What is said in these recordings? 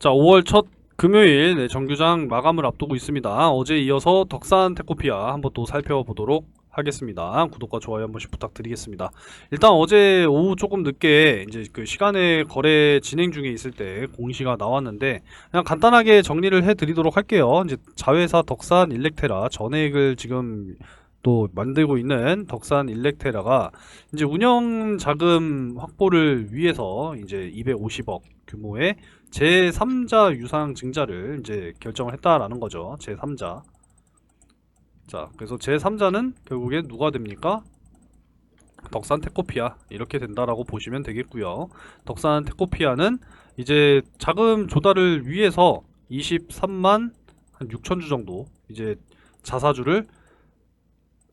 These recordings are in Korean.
자, 5월 첫 금요일 정규장 마감을 앞두고 있습니다. 어제 이어서 덕산 테코피아 한번 또 살펴보도록 하겠습니다. 구독과 좋아요 한 번씩 부탁드리겠습니다. 일단 어제 오후 조금 늦게 이제 그 시간에 거래 진행 중에 있을 때 공시가 나왔는데 그냥 간단하게 정리를 해드리도록 할게요. 이제 자회사 덕산 일렉테라 전액을 지금 또 만들고 있는 덕산 일렉테라가 이제 운영 자금 확보를 위해서 이제 250억 규모의 제3자 유상 증자를 이제 결정을 했다라는 거죠. 제3자. 자, 그래서 제3자는 결국에 누가 됩니까? 덕산 테코피아 이렇게 된다라고 보시면 되겠고요. 덕산 테코피아는 이제 자금 조달을 위해서 23만 한 6천 주 정도 이제 자사주를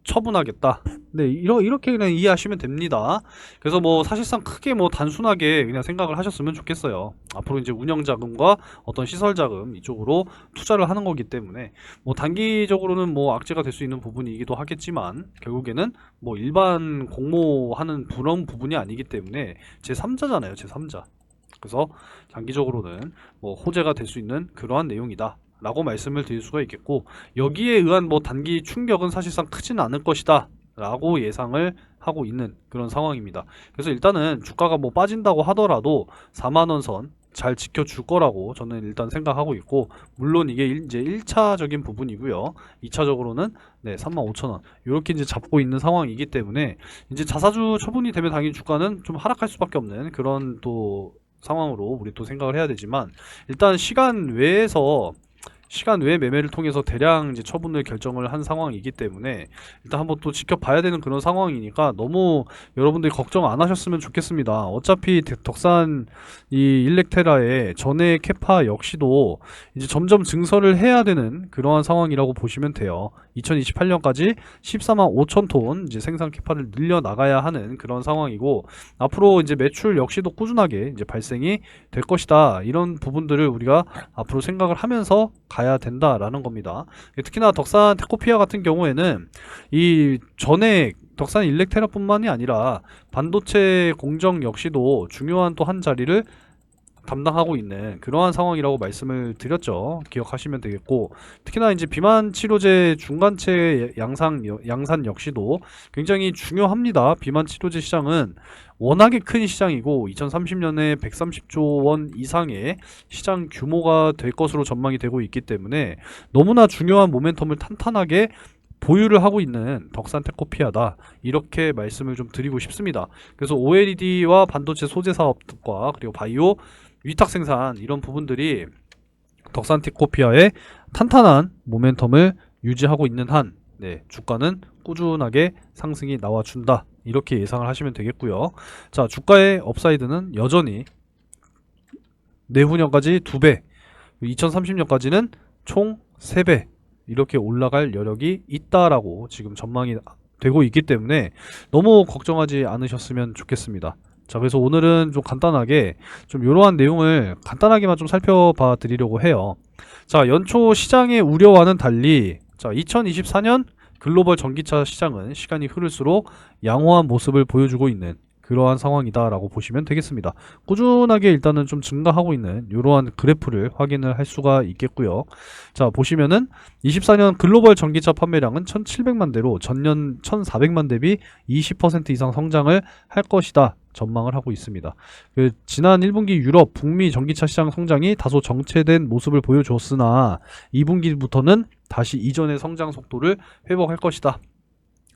처분하겠다. 네, 이렇게 그냥 이해하시면 됩니다. 그래서 뭐 사실상 크게 뭐 단순하게 그냥 생각을 하셨으면 좋겠어요. 앞으로 이제 운영자금과 어떤 시설자금 이쪽으로 투자를 하는 거기 때문에 뭐 단기적으로는 뭐 악재가 될 수 있는 부분이기도 하겠지만 결국에는 뭐 일반 공모하는 그런 부분이 아니기 때문에 제3자잖아요. 제3자. 그래서 장기적으로는 뭐 호재가 될 수 있는 그러한 내용이다 라고 말씀을 드릴 수가 있겠고, 여기에 의한 뭐 단기 충격은 사실상 크지는 않을 것이다 라고 예상을 하고 있는 그런 상황입니다. 그래서 일단은 주가가 뭐 빠진다고 하더라도 4만원 선 잘 지켜줄 거라고 저는 일단 생각하고 있고, 물론 이게 이제 1차적인 부분이고요. 2차적으로는 네, 35,000원 이렇게 이제 잡고 있는 상황이기 때문에 이제 자사주 처분이 되면 당연히 주가는 좀 하락할 수밖에 없는 그런 또 상황으로 우리 또 생각을 해야 되지만, 일단 시간 외 매매를 통해서 대량 이제 처분을 결정을 한 상황이기 때문에 일단 한번 또 지켜봐야 되는 그런 상황이니까 너무 여러분들이 걱정 안 하셨으면 좋겠습니다. 어차피 덕산 이 일렉테라의 전에 캐파 역시도 이제 점점 증설을 해야 되는 그러한 상황이라고 보시면 돼요. 2028년까지 14만 5천 톤 이제 생산 캐파를 늘려 나가야 하는 그런 상황이고, 앞으로 이제 매출 역시도 꾸준하게 이제 발생이 될 것이다. 이런 부분들을 우리가 앞으로 생각을 하면서 가야 된다라는 겁니다. 특히나 덕산 테코피아 같은 경우에는 이 전에 덕산 일렉테라뿐만이 아니라 반도체 공정 역시도 중요한 또 한 자리를 담당하고 있는 그러한 상황이라고 말씀을 드렸죠. 기억하시면 되겠고, 특히나 이제 비만 치료제 중간체 양산 역시도 굉장히 중요합니다. 비만 치료제 시장은 워낙에 큰 시장이고 2030년에 130조 원 이상의 시장 규모가 될 것으로 전망이 되고 있기 때문에 너무나 중요한 모멘텀을 탄탄하게 보유를 하고 있는 덕산 테코피아다, 이렇게 말씀을 좀 드리고 싶습니다. 그래서 OLED와 반도체 소재 사업과 그리고 바이오 위탁 생산 이런 부분들이 덕산 테코피아의 탄탄한 모멘텀을 유지하고 있는 한 네, 주가는 꾸준하게 상승이 나와준다, 이렇게 예상을 하시면 되겠고요. 자, 주가의 업사이드는 여전히 내후년까지 2배, 2030년까지는 총 3배 이렇게 올라갈 여력이 있다라고 지금 전망이 되고 있기 때문에 너무 걱정하지 않으셨으면 좋겠습니다. 자, 그래서 오늘은 좀 간단하게 좀 이러한 내용을 간단하게만 좀 살펴봐 드리려고 해요. 자, 연초 시장의 우려와는 달리 자, 2024년 글로벌 전기차 시장은 시간이 흐를수록 양호한 모습을 보여주고 있는 그러한 상황이다 라고 보시면 되겠습니다. 꾸준하게 일단은 좀 증가하고 있는 이러한 그래프를 확인을 할 수가 있겠고요. 자, 보시면은 24년 글로벌 전기차 판매량은 1700만 대로 전년 1400만 대비 20% 이상 성장을 할 것이다 전망을 하고 있습니다. 지난 1분기 유럽, 북미 전기차 시장 성장이 다소 정체된 모습을 보여줬으나 2분기부터는 다시 이전의 성장 속도를 회복할 것이다,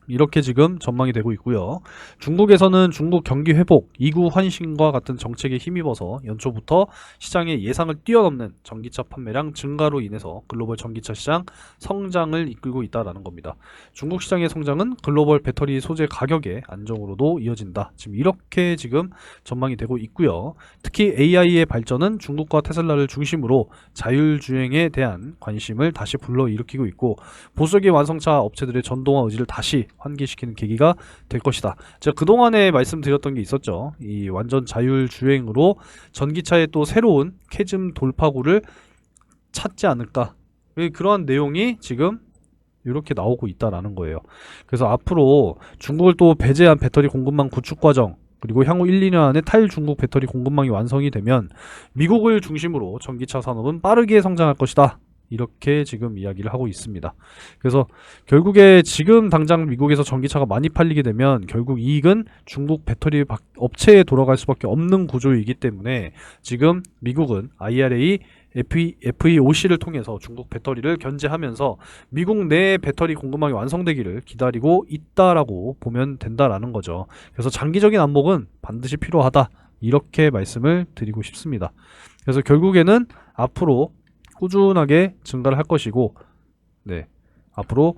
이렇게 지금 전망이 되고 있고요. 중국에서는 중국 경기 회복, 이구 환신과 같은 정책에 힘입어서 연초부터 시장의 예상을 뛰어넘는 전기차 판매량 증가로 인해서 글로벌 전기차 시장 성장을 이끌고 있다는 겁니다. 중국 시장의 성장은 글로벌 배터리 소재 가격의 안정으로도 이어진다, 지금 이렇게 지금 전망이 되고 있고요. 특히 AI의 발전은 중국과 테슬라를 중심으로 자율주행에 대한 관심을 다시 불러일으키고 있고, 보수적인 완성차 업체들의 전동화 의지를 다시 환기시키는 계기가 될 것이다. 제가 그동안에 말씀드렸던 게 있었죠. 이 완전 자율주행으로 전기차의 또 새로운 캐즘 돌파구를 찾지 않을까, 그러한 내용이 지금 이렇게 나오고 있다라는 거예요. 그래서 앞으로 중국을 또 배제한 배터리 공급망 구축 과정, 그리고 향후 1, 2년 안에 탈중국 배터리 공급망이 완성이 되면 미국을 중심으로 전기차 산업은 빠르게 성장할 것이다. 이렇게 지금 이야기를 하고 있습니다. 그래서 결국에 지금 당장 미국에서 전기차가 많이 팔리게 되면 결국 이익은 중국 배터리 업체에 돌아갈 수밖에 없는 구조이기 때문에 지금 미국은 IRA FEOC를 통해서 중국 배터리를 견제하면서 미국 내 배터리 공급망이 완성되기를 기다리고 있다라고 보면 된다라는 거죠. 그래서 장기적인 안목은 반드시 필요하다. 이렇게 말씀을 드리고 싶습니다. 그래서 결국에는 앞으로 꾸준하게 증가를 할 것이고, 네, 앞으로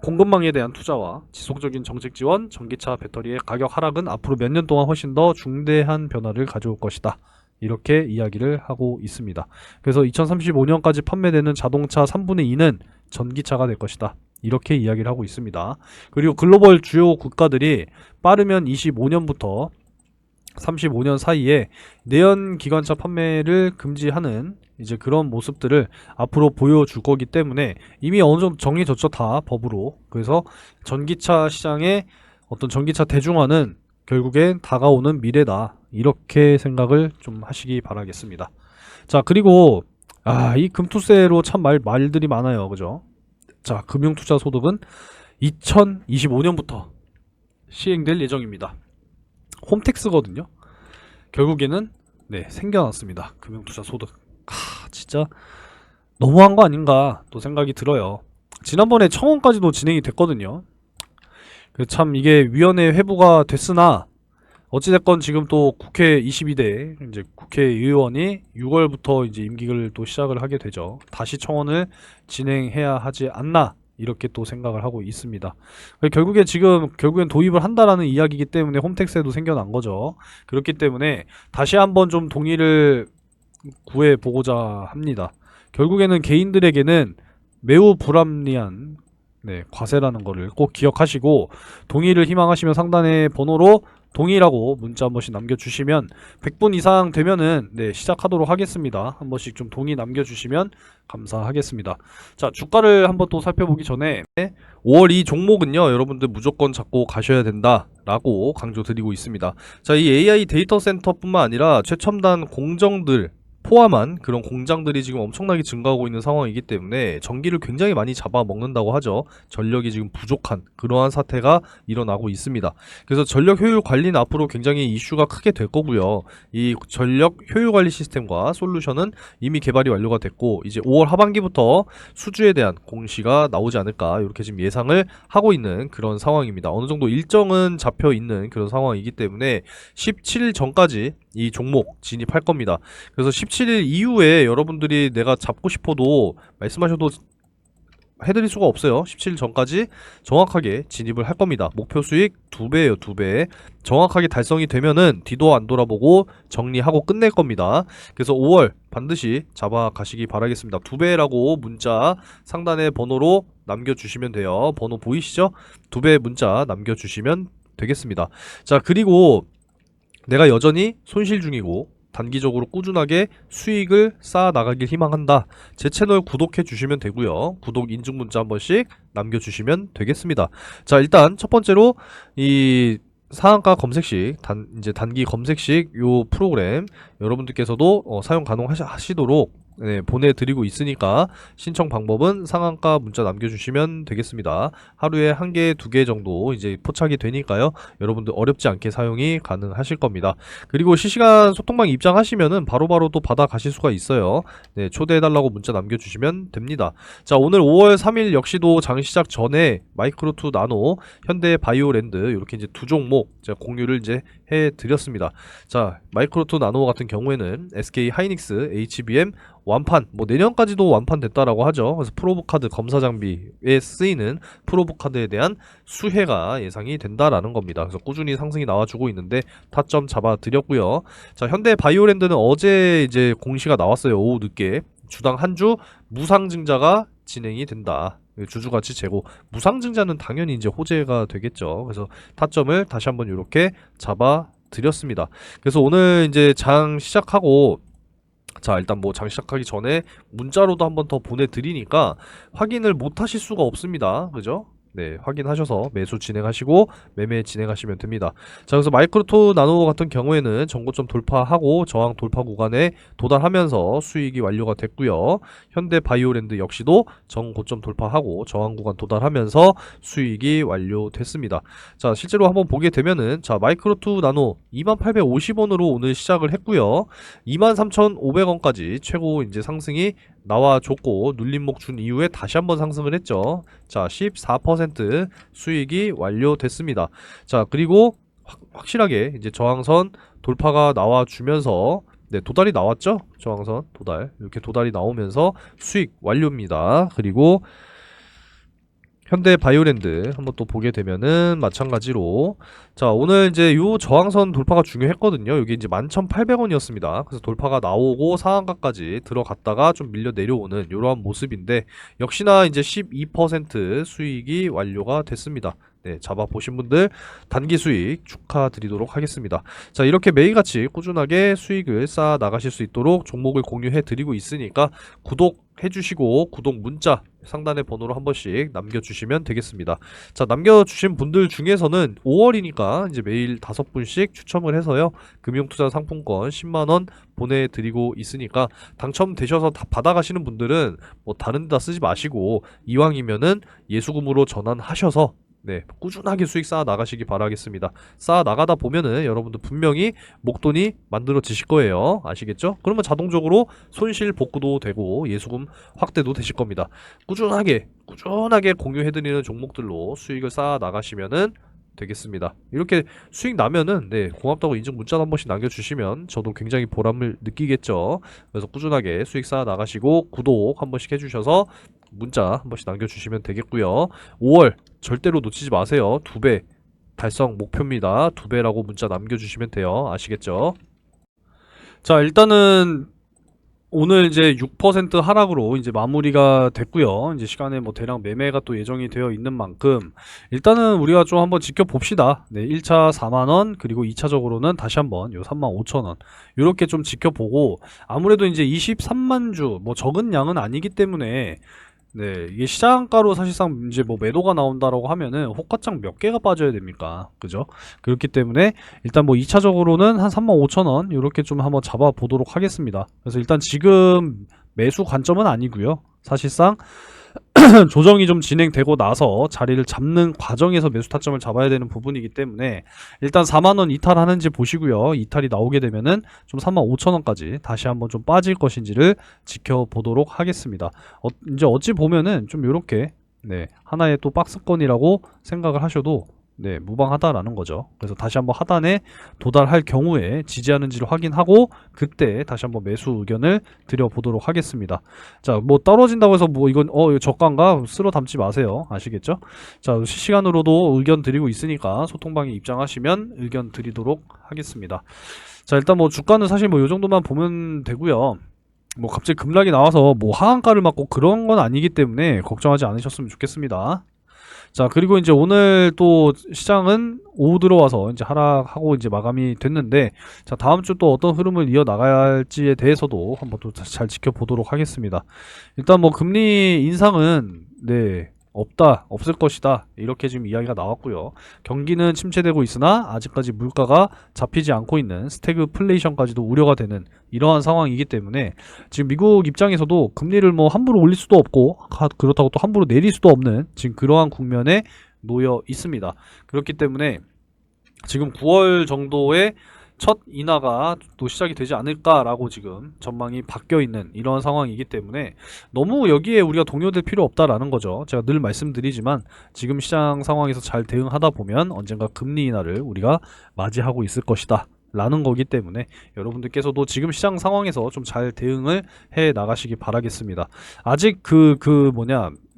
공급망에 대한 투자와 지속적인 정책 지원, 전기차 배터리의 가격 하락은 앞으로 몇 년 동안 훨씬 더 중대한 변화를 가져올 것이다. 이렇게 이야기를 하고 있습니다. 그래서 2035년까지 판매되는 자동차 3분의 2는 전기차가 될 것이다. 이렇게 이야기를 하고 있습니다. 그리고 글로벌 주요 국가들이 빠르면 25년부터 35년 사이에 내연 기관차 판매를 금지하는 이제 그런 모습들을 앞으로 보여줄 거기 때문에 이미 어느 정도 정해졌죠, 다 법으로. 그래서 전기차 시장의 어떤 전기차 대중화는 결국엔 다가오는 미래다. 이렇게 생각을 좀 하시기 바라겠습니다. 자, 그리고 이 금투세로 참 말들이 많아요. 그죠? 자, 금융투자 소득은 2025년부터 시행될 예정입니다. 홈택스거든요. 결국에는 네, 생겨났습니다. 금융투자 소득. 진짜 너무한 거 아닌가 또 생각이 들어요. 지난번에 청원까지도 진행이 됐거든요. 참 이게 위원회 회부가 됐으나 어찌됐건 지금 또 국회 22대 이제 국회의원이 6월부터 이제 임기를 또 시작을 하게 되죠. 다시 청원을 진행해야 하지 않나 이렇게 또 생각을 하고 있습니다. 결국엔 도입을 한다라는 이야기이기 때문에 홈택스에도 생겨난 거죠. 그렇기 때문에 다시 한번 좀 동의를 구해 보고자 합니다. 결국에는 개인들에게는 매우 불합리한 과세라는 거를 꼭 기억하시고 동의를 희망하시면 상단의 번호로 동의라고 문자 한 번씩 남겨주시면 100분 이상 되면은 시작하도록 하겠습니다. 한 번씩 좀 동의 남겨주시면 감사하겠습니다. 자, 주가를 한번 또 살펴보기 전에 5월 이 종목은요, 여러분들 무조건 잡고 가셔야 된다 라고 강조드리고 있습니다. 자, 이 AI 데이터 센터뿐만 아니라 최첨단 공정들 포함한 그런 공장들이 지금 엄청나게 증가하고 있는 상황이기 때문에 전기를 굉장히 많이 잡아먹는다고 하죠. 전력이 지금 부족한 그러한 사태가 일어나고 있습니다. 그래서 전력 효율 관리는 앞으로 굉장히 이슈가 크게 될 거고요. 이 전력 효율 관리 시스템과 솔루션은 이미 개발이 완료가 됐고 이제 5월 하반기부터 수주에 대한 공시가 나오지 않을까 이렇게 지금 예상을 하고 있는 그런 상황입니다. 어느 정도 일정은 잡혀 있는 그런 상황이기 때문에 17일 전까지 이 종목 진입할 겁니다. 그래서 17일 이후에 여러분들이 내가 잡고 싶어도 말씀하셔도 해드릴 수가 없어요. 17일 전까지 정확하게 진입을 할 겁니다. 목표 수익 2배예요, 2배. 정확하게 달성이 되면은 뒤도 안 돌아보고 정리하고 끝낼 겁니다. 그래서 5월 반드시 잡아가시기 바라겠습니다. 2배라고 문자 상단의 번호로 남겨주시면 돼요. 번호 보이시죠? 2배 문자 남겨주시면 되겠습니다. 자, 그리고 내가 여전히 손실 중이고 단기적으로 꾸준하게 수익을 쌓아 나가길 희망한다. 제 채널 구독해 주시면 되고요. 구독 인증 문자 한 번씩 남겨주시면 되겠습니다. 자, 일단 첫 번째로 이 상한가 검색식 이제 단기 검색식 요 프로그램 여러분들께서도 사용 가능하시도록 보내드리고 있으니까 신청 방법은 상한가 문자 남겨주시면 되겠습니다. 하루에 1개, 2개 정도 이제 포착이 되니까요. 여러분들 어렵지 않게 사용이 가능하실 겁니다. 그리고 실시간 소통방 입장하시면은 바로바로 또 받아 가실 수가 있어요. 초대해달라고 문자 남겨주시면 됩니다. 자, 오늘 5월 3일 역시도 장 시작 전에 마이크로2 나노, 현대 바이오랜드 이렇게 이제 두 종목 제가 공유를 이제 해드렸습니다. 자, 마이크로2 나노 같은 경우에는 SK 하이닉스, HBM 완판, 뭐 내년까지도 완판됐다라고 하죠. 그래서 프로브카드 검사 장비에 쓰이는 프로브카드에 대한 수혜가 예상이 된다라는 겁니다. 그래서 꾸준히 상승이 나와주고 있는데 타점 잡아드렸고요. 자, 현대 바이오랜드는 어제 이제 공시가 나왔어요. 오후 늦게 주당 한 주 무상증자가 진행이 된다. 주주가치 재고, 무상증자는 당연히 이제 호재가 되겠죠. 그래서 타점을 다시 한번 이렇게 잡아드렸습니다. 그래서 오늘 이제 장 시작하고, 자, 일단 뭐 장 시작하기 전에 문자로도 한번 더 보내드리니까 확인을 못 하실 수가 없습니다. 그죠? 네, 확인하셔서 매수 진행하시고 매매 진행하시면 됩니다. 자, 그래서 마이크로2 나노 같은 경우에는 전고점 돌파하고 저항 돌파 구간에 도달하면서 수익이 완료가 됐고요. 현대 바이오랜드 역시도 전고점 돌파하고 저항 구간 도달하면서 수익이 완료됐습니다. 자, 실제로 한번 보게 되면은 자, 마이크로2 나노 2850원으로 오늘 시작을 했고요. 23,500원까지 최고 이제 상승이 나와줬고 눌림목 준 이후에 다시 한번 상승을 했죠. 자, 14% 수익이 완료됐습니다. 자, 그리고 확실하게 이제 저항선 돌파가 나와주면서 네, 도달이 나왔죠? 저항선 도달 이렇게 도달이 나오면서 수익 완료입니다. 그리고 현대 바이오랜드 한번 또 보게 되면은 마찬가지로 자, 오늘 이제 요 저항선 돌파가 중요했거든요. 여기 이제 11,800원이었습니다. 그래서 돌파가 나오고 상한가까지 들어갔다가 좀 밀려 내려오는 이러한 모습인데 역시나 이제 12% 수익이 완료가 됐습니다. 네, 잡아보신 분들 단기 수익 축하드리도록 하겠습니다. 자, 이렇게 매일같이 꾸준하게 수익을 쌓아 나가실 수 있도록 종목을 공유해 드리고 있으니까 구독해주시고 구독 문자 상단의 번호로 한 번씩 남겨주시면 되겠습니다. 자, 남겨주신 분들 중에서는 5월이니까 이제 매일 5분씩 추첨을 해서요, 금융투자 상품권 10만원 보내드리고 있으니까 당첨되셔서 다 받아가시는 분들은 뭐 다른 데다 쓰지 마시고 이왕이면은 예수금으로 전환하셔서 네, 꾸준하게 수익 쌓아 나가시기 바라겠습니다. 쌓아 나가다 보면은 여러분들 분명히 목돈이 만들어지실 거예요. 아시겠죠? 그러면 자동적으로 손실 복구도 되고 예수금 확대도 되실 겁니다. 꾸준하게 공유해드리는 종목들로 수익을 쌓아 나가시면은 되겠습니다. 이렇게 수익 나면은 네, 고맙다고 인증 문자 한 번씩 남겨주시면 저도 굉장히 보람을 느끼겠죠. 그래서 꾸준하게 수익 쌓아 나가시고 구독 한 번씩 해주셔서 문자 한 번씩 남겨주시면 되겠고요. 5월 절대로 놓치지 마세요. 2배 달성 목표입니다. 2배라고 문자 남겨주시면 돼요. 아시겠죠? 자, 일단은 오늘 이제 6% 하락으로 이제 마무리가 됐고요. 이제 시간에 뭐 대량 매매가 또 예정이 되어 있는 만큼 일단은 우리가 좀 한번 지켜봅시다. 네, 1차 4만원 그리고 2차적으로는 다시 한번 요 35,000원 요렇게 좀 지켜보고, 아무래도 이제 23만 주 뭐 적은 양은 아니기 때문에 네, 이게 시장가로 사실상 이제 뭐 매도가 나온다라고 하면은 호가창 몇 개가 빠져야 됩니까? 그죠? 그렇기 때문에 일단 뭐 2차적으로는 한 35,000원 이렇게 좀 한번 잡아 보도록 하겠습니다. 그래서 일단 지금 매수 관점은 아니고요. 사실상 조정이 좀 진행되고 나서 자리를 잡는 과정에서 매수 타점을 잡아야 되는 부분이기 때문에 일단 4만원 이탈하는지 보시고요. 이탈이 나오게 되면은 좀 35,000원까지 다시 한번 좀 빠질 것인지를 지켜보도록 하겠습니다. 이제 어찌 보면은 좀 요렇게 네, 하나의 또 박스권이라고 생각을 하셔도 네, 무방하다라는 거죠. 그래서 다시 한번 하단에 도달할 경우에 지지하는지를 확인하고 그때 다시 한번 매수 의견을 드려보도록 하겠습니다. 자, 뭐 떨어진다고 해서 뭐 이건 이거 저가인가 쓸어 담지 마세요. 아시겠죠? 자, 실시간으로도 의견 드리고 있으니까 소통방에 입장하시면 의견 드리도록 하겠습니다. 자, 일단 뭐 주가는 사실 뭐 요 정도만 보면 되고요. 뭐 갑자기 급락이 나와서 뭐 하한가를 맞고 그런 건 아니기 때문에 걱정하지 않으셨으면 좋겠습니다. 자, 그리고 이제 오늘 또 시장은 오후 들어와서 이제 하락하고 이제 마감이 됐는데, 자, 다음 주 또 어떤 흐름을 이어 나가야 할지에 대해서도 한번 또 잘 지켜보도록 하겠습니다. 일단 뭐 금리 인상은 네, 없을 것이다 이렇게 지금 이야기가 나왔고요. 경기는 침체되고 있으나 아직까지 물가가 잡히지 않고 있는 스태그플레이션까지도 우려가 되는 이러한 상황이기 때문에 지금 미국 입장에서도 금리를 뭐 함부로 올릴 수도 없고 그렇다고 또 함부로 내릴 수도 없는 지금 그러한 국면에 놓여 있습니다. 그렇기 때문에 지금 9월 정도에 첫 인하가 또 시작이 되지 않을까라고 지금 전망이 바뀌어 있는 이런 상황이기 때문에 너무 여기에 우리가 동요될 필요 없다라는 거죠. 제가 늘 말씀드리지만 지금 시장 상황에서 잘 대응하다 보면 언젠가 금리 인하를 우리가 맞이하고 있을 것이다 라는 거기 때문에 여러분들께서도 지금 시장 상황에서 좀 잘 대응을 해 나가시기 바라겠습니다. 아직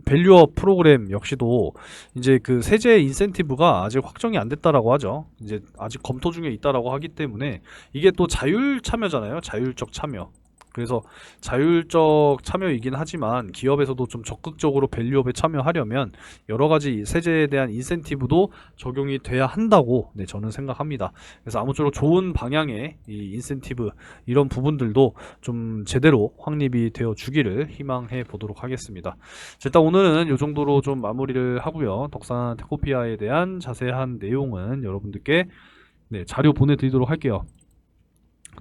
밸류업 프로그램 역시도 이제 그 세제 인센티브가 아직 확정이 안 됐다라고 하죠. 이제 아직 검토 중에 있다라고 하기 때문에 이게 또 자율 참여잖아요. 자율적 참여. 그래서 자율적 참여이긴 하지만 기업에서도 좀 적극적으로 밸류업에 참여하려면 여러 가지 세제에 대한 인센티브도 적용이 돼야 한다고 저는 생각합니다. 그래서 아무쪼록 좋은 방향의 이 인센티브 이런 부분들도 좀 제대로 확립이 되어 주기를 희망해 보도록 하겠습니다. 자, 일단 오늘은 이 정도로 좀 마무리를 하고요. 덕산 테코피아에 대한 자세한 내용은 여러분들께 자료 보내드리도록 할게요.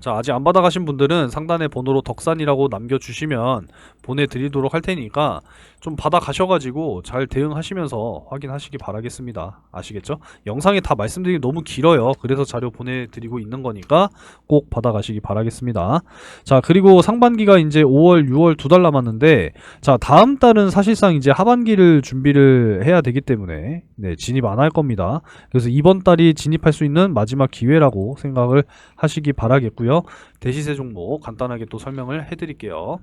자, 아직 안 받아가신 분들은 상단에 번호로 덕산이라고 남겨주시면 보내드리도록 할 테니까 좀 받아가셔가지고 잘 대응하시면서 확인하시기 바라겠습니다. 아시겠죠? 영상에 다 말씀드리기 너무 길어요. 그래서 자료 보내드리고 있는 거니까 꼭 받아가시기 바라겠습니다. 자, 그리고 상반기가 이제 5월, 6월 2달 남았는데, 자, 다음 달은 사실상 이제 하반기를 준비를 해야 되기 때문에 진입 안 할 겁니다. 그래서 이번 달이 진입할 수 있는 마지막 기회라고 생각을 하시기 바라겠고요. 대시세 종목 간단하게 또 설명을 해드릴게요.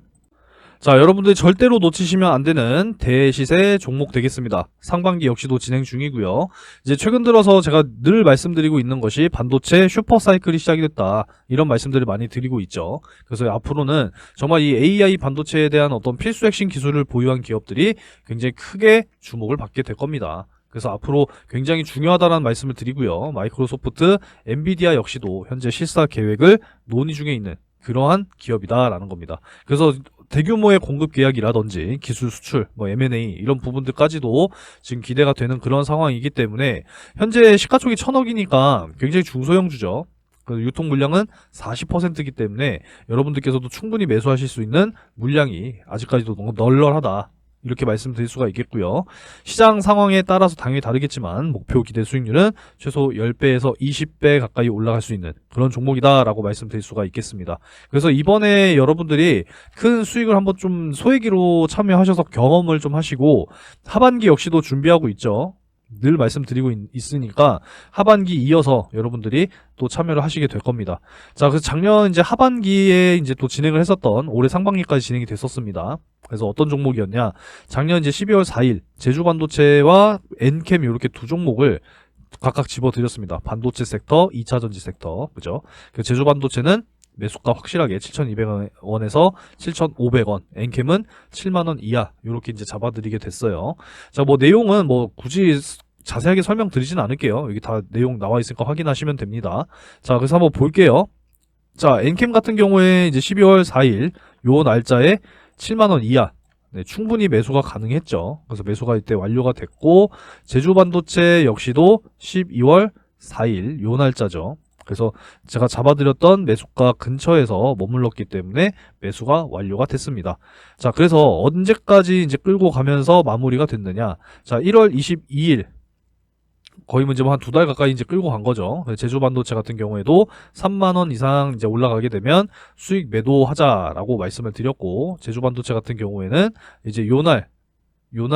자, 여러분들이 절대로 놓치시면 안 되는 대시세 종목 되겠습니다. 상반기 역시도 진행 중이고요. 이제 최근 들어서 제가 늘 말씀드리고 있는 것이 반도체 슈퍼사이클이 시작이 됐다. 이런 말씀들을 많이 드리고 있죠. 그래서 앞으로는 정말 이 AI 반도체에 대한 어떤 필수 핵심 기술을 보유한 기업들이 굉장히 크게 주목을 받게 될 겁니다. 그래서 앞으로 굉장히 중요하다는 말씀을 드리고요. 마이크로소프트, 엔비디아 역시도 현재 실사 계획을 논의 중에 있는 그러한 기업이다라는 겁니다. 그래서 대규모의 공급 계약이라든지 기술 수출, M&A 이런 부분들까지도 지금 기대가 되는 그런 상황이기 때문에 현재 시가총이 1000억이니까 굉장히 중소형주죠. 유통 물량은 40%이기 때문에 여러분들께서도 충분히 매수하실 수 있는 물량이 아직까지도 너무 널널하다. 이렇게 말씀드릴 수가 있겠고요. 시장 상황에 따라서 당연히 다르겠지만 목표 기대 수익률은 최소 10배에서 20배 가까이 올라갈 수 있는 그런 종목이다라고 말씀드릴 수가 있겠습니다. 그래서 이번에 여러분들이 큰 수익을 한번 좀 소액으로 참여하셔서 경험을 좀 하시고 하반기 역시도 준비하고 있죠. 늘 말씀드리고 있으니까 하반기 이어서 여러분들이 또 참여를 하시게 될 겁니다. 자, 그래서 작년 이제 하반기에 이제 또 진행을 했었던 올해 상반기까지 진행이 됐었습니다. 그래서 어떤 종목이었냐? 작년 이제 12월 4일 제주반도체와 엔캠 이렇게 두 종목을 각각 집어드렸습니다. 반도체 섹터, 2차전지 섹터, 그죠? 제주반도체는 매수가 확실하게 7,200원에서 7,500원, 엔캠은 7만원 이하 이렇게 이제 잡아드리게 됐어요. 자, 내용은 굳이 자세하게 설명드리진 않을게요. 여기 다 내용 나와 있으니까 확인하시면 됩니다. 자, 그래서 한번 볼게요. 자, 엔캠 같은 경우에 이제 12월 4일 요 날짜에 7만원 이하 충분히 매수가 가능했죠. 그래서 매수가 이때 완료가 됐고 제주반도체 역시도 12월 4일 요 날짜죠. 그래서 제가 잡아드렸던 매수가 근처에서 머물렀기 때문에 매수가 완료가 됐습니다. 자, 그래서 언제까지 이제 끌고 가면서 마무리가 됐느냐? 자, 1월 22일 거의 한 2달 가까이 이제 끌고 간 거죠. 제주반도체 같은 경우에도 3만원 이상 이제 올라가게 되면 수익 매도하자라고 말씀을 드렸고, 제주반도체 같은 경우에는 이제 요날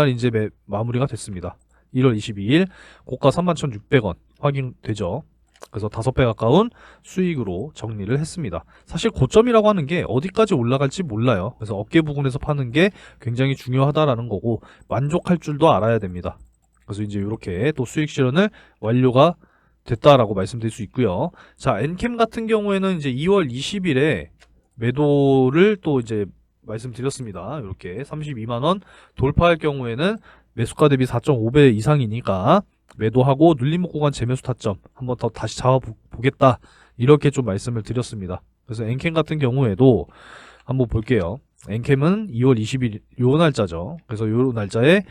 이제 마무리가 됐습니다. 1월 22일 고가 31,600원 확인되죠. 그래서 5배 가까운 수익으로 정리를 했습니다. 사실 고점이라고 하는 게 어디까지 올라갈지 몰라요. 그래서 어깨 부분에서 파는 게 굉장히 중요하다라는 거고 만족할 줄도 알아야 됩니다. 그래서 이제 이렇게 또 수익 실현을 완료가 됐다라고 말씀드릴 수 있고요. 자, 엔캠 같은 경우에는 이제 2월 20일에 매도를 또 이제 말씀드렸습니다. 이렇게 32만원 돌파할 경우에는 매수가 대비 4.5배 이상이니까 매도하고 눌림목 구간 재매수 타점 한번 더 다시 잡아보겠다 이렇게 좀 말씀을 드렸습니다. 그래서 엔캠 같은 경우에도 한번 볼게요. 엔캠은 2월 20일 요 날짜죠. 그래서 요 날짜에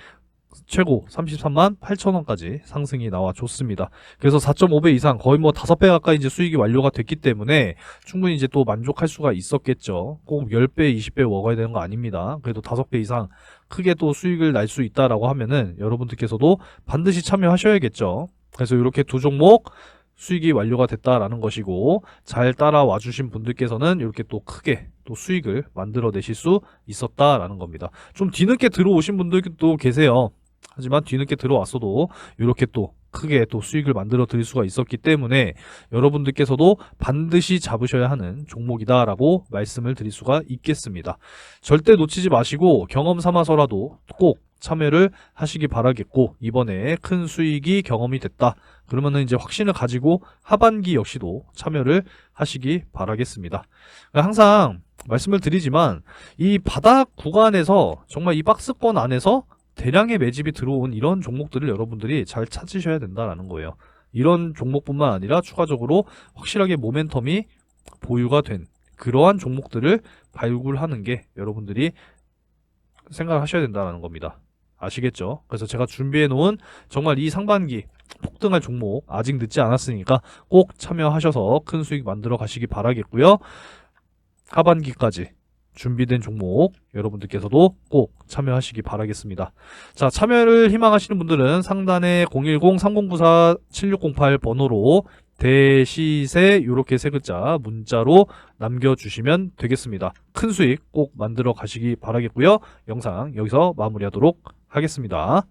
최고 33만 8천원까지 상승이 나와줬습니다. 그래서 4.5배 이상 거의 5배 가까이 이제 수익이 완료가 됐기 때문에 충분히 이제 또 만족할 수가 있었겠죠. 꼭 10배, 20배 먹어야 되는 거 아닙니다. 그래도 5배 이상 크게 또 수익을 날 수 있다라고 하면은 여러분들께서도 반드시 참여하셔야겠죠. 그래서 이렇게 두 종목 수익이 완료가 됐다라는 것이고, 잘 따라와 주신 분들께서는 이렇게 또 크게 또 수익을 만들어 내실 수 있었다라는 겁니다. 좀 뒤늦게 들어오신 분들도 계세요. 하지만 뒤늦게 들어왔어도 이렇게 또 크게 또 수익을 만들어 드릴 수가 있었기 때문에 여러분들께서도 반드시 잡으셔야 하는 종목이다라고 말씀을 드릴 수가 있겠습니다. 절대 놓치지 마시고 경험 삼아서라도 꼭 참여를 하시기 바라겠고, 이번에 큰 수익이 경험이 됐다. 그러면은 이제 확신을 가지고 하반기 역시도 참여를 하시기 바라겠습니다. 항상 말씀을 드리지만 이 바닥 구간에서 정말 이 박스권 안에서 대량의 매집이 들어온 이런 종목들을 여러분들이 잘 찾으셔야 된다라는 거예요. 이런 종목뿐만 아니라 추가적으로 확실하게 모멘텀이 보유가 된 그러한 종목들을 발굴하는 게 여러분들이 생각을 하셔야 된다는 겁니다. 아시겠죠? 그래서 제가 준비해 놓은 정말 이 상반기 폭등할 종목 아직 늦지 않았으니까 꼭 참여하셔서 큰 수익 만들어 가시기 바라겠고요. 하반기까지 준비된 종목 여러분들께서도 꼭 참여하시기 바라겠습니다. 자, 참여를 희망하시는 분들은 상단에 010-3094-7608 번호로 대시세 이렇게 세 글자 문자로 남겨주시면 되겠습니다. 큰 수익 꼭 만들어 가시기 바라겠고요. 영상 여기서 마무리하도록 하겠습니다.